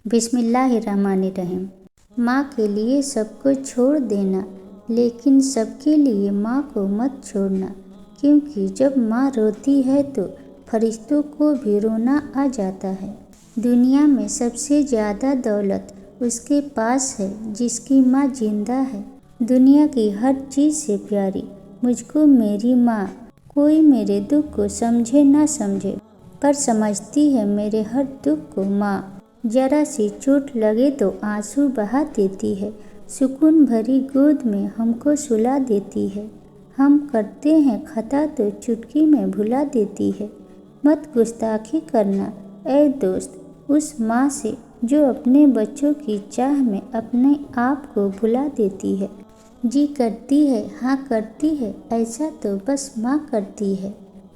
बिस्मिल्लाहिर्रहमानिर्रहीम। माँ के लिए सबको छोड़ देना, लेकिन सबके लिए माँ को मत छोड़ना, क्योंकि जब माँ रोती है तो फरिश्तों को भी रोना आ जाता है। दुनिया में सबसे ज़्यादा दौलत उसके पास है जिसकी माँ जिंदा है। दुनिया की हर चीज़ से प्यारी मुझको मेरी माँ। कोई मेरे दुख को समझे ना समझे, पर समझती है मेरे हर दुख को माँ। जरा सी चोट लगे तो आंसू बहा देती है, सुकून भरी गोद में हमको सुला देती है। हम करते हैं खता तो चुटकी में भुला देती है। मत गुस्ताखी करना ऐ दोस्त उस माँ से जो अपने बच्चों की चाह में अपने आप को भुला देती है। जी करती है हाँ करती है, ऐसा तो बस माँ करती है।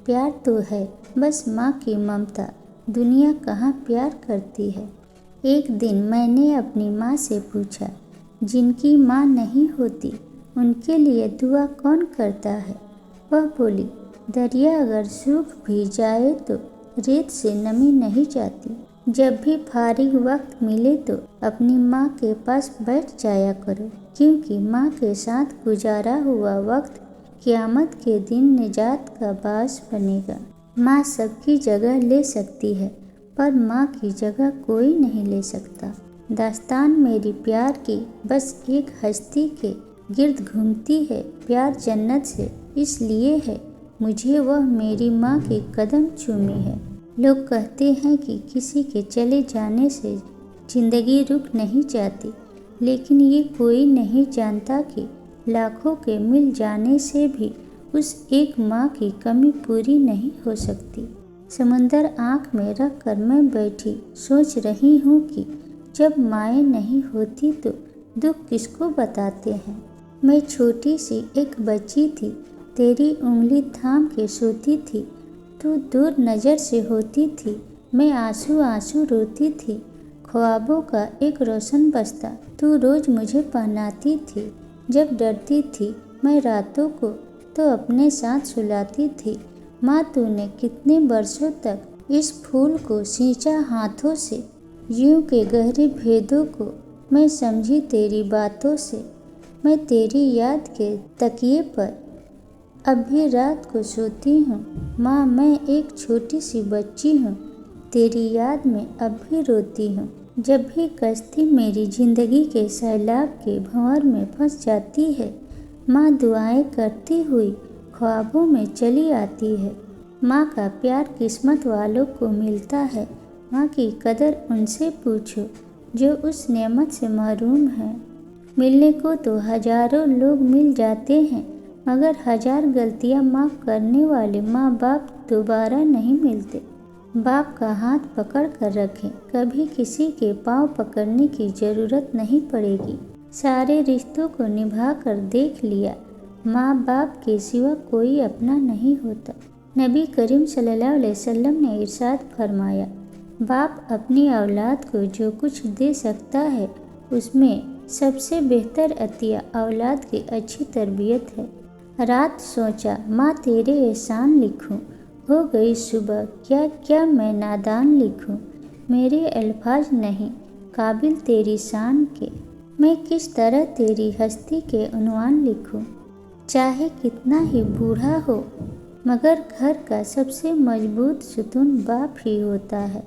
प्यार तो है बस माँ की ममता, दुनिया कहाँ प्यार करती है। एक दिन मैंने अपनी माँ से पूछा, जिनकी माँ नहीं होती उनके लिए दुआ कौन करता है। वह बोली, दरिया अगर सूख भी जाए तो रेत से नमी नहीं जाती। जब भी फारिग वक्त मिले तो अपनी माँ के पास बैठ जाया करो, क्योंकि माँ के साथ गुजारा हुआ वक्त क़यामत के दिन निजात का बास बनेगा। माँ सबकी जगह ले सकती है, पर माँ की जगह कोई नहीं ले सकता। दास्तान मेरी प्यार की बस एक हस्ती के गिर्द घूमती है। प्यार जन्नत से इसलिए है मुझे वह मेरी माँ के कदम चूमे है। लोग कहते हैं कि किसी के चले जाने से ज़िंदगी रुक नहीं जाती, लेकिन ये कोई नहीं जानता कि लाखों के मिल जाने से भी उस एक माँ की कमी पूरी नहीं हो सकती। समंदर आँख में रख कर मैं बैठी सोच रही हूँ कि जब माएँ नहीं होती तो दुख किसको बताते हैं। मैं छोटी सी एक बच्ची थी, तेरी उंगली थाम के सोती थी, तू दूर नज़र से होती थी, मैं आंसू आंसू रोती थी। ख्वाबों का एक रोशन बस्ता तू रोज़ मुझे पहनाती थी। जब डरती थी मैं रातों को तो अपने साथ सुलाती थी। माँ तूने कितने बरसों तक इस फूल को सींचा हाथों से, यूं के गहरे भेदों को मैं समझी तेरी बातों से। मैं तेरी याद के तकिए पर अब भी रात को सोती हूँ। माँ मैं एक छोटी सी बच्ची हूँ, तेरी याद में अब भी रोती हूँ। जब भी कश्ती मेरी ज़िंदगी के सैलाब के भंवर में फंस जाती है, माँ दुआएं करती हुई ख्वाबों में चली आती है। माँ का प्यार किस्मत वालों को मिलता है। माँ की कदर उनसे पूछो जो उस नेमत से महरूम हैं। मिलने को तो हजारों लोग मिल जाते हैं, मगर हजार गलतियाँ माफ़ करने वाले माँ बाप दोबारा नहीं मिलते। बाप का हाथ पकड़ कर रखें, कभी किसी के पाँव पकड़ने की ज़रूरत नहीं पड़ेगी। सारे रिश्तों को निभा कर देख लिया, माँ बाप के सिवा कोई अपना नहीं होता। नबी करीम सल्लल्लाहु अलैहि वसल्लम ने इरशाद फरमाया, बाप अपनी औलाद को जो कुछ दे सकता है उसमें सबसे बेहतर अतिया औलाद की अच्छी तरबियत है। रात सोचा माँ तेरे एहसान लिखूं, हो गई सुबह क्या क्या मैं नादान लिखूं। मेरे अल्फाज नहीं काबिल तेरी शान के, मैं किस तरह तेरी हस्ती के उन्वान लिखूं। चाहे कितना ही बूढ़ा हो, मगर घर का सबसे मजबूत सुतून बाप ही होता है।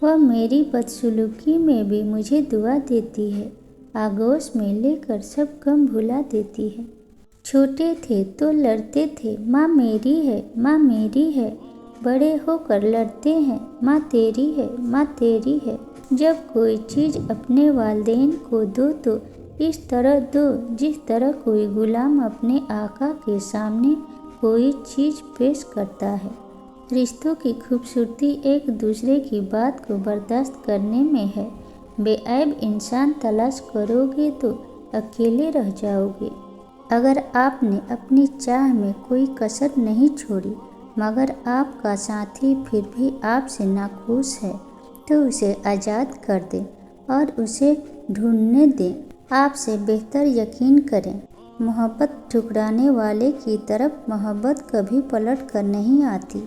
वह मेरी बदसलूकी में भी मुझे दुआ देती है, आगोश में लेकर सब गम भुला देती है। छोटे थे तो लड़ते थे, माँ मेरी है माँ मेरी है। बड़े होकर लड़ते हैं, माँ तेरी है माँ तेरी है। जब कोई चीज़ अपने वालिदैन को दो तो इस तरह दो जिस तरह कोई गुलाम अपने आका के सामने कोई चीज़ पेश करता है। रिश्तों की खूबसूरती एक दूसरे की बात को बर्दाश्त करने में है। बेऐब इंसान तलाश करोगे तो अकेले रह जाओगे। अगर आपने अपनी चाह में कोई कसर नहीं छोड़ी, मगर आपका साथी फिर भी आपसे नाखुश है, तो उसे आज़ाद कर दें और उसे ढूंढने दें। आपसे बेहतर यकीन करें, मोहब्बत ठुकराने वाले की तरफ मोहब्बत कभी पलट कर नहीं आती।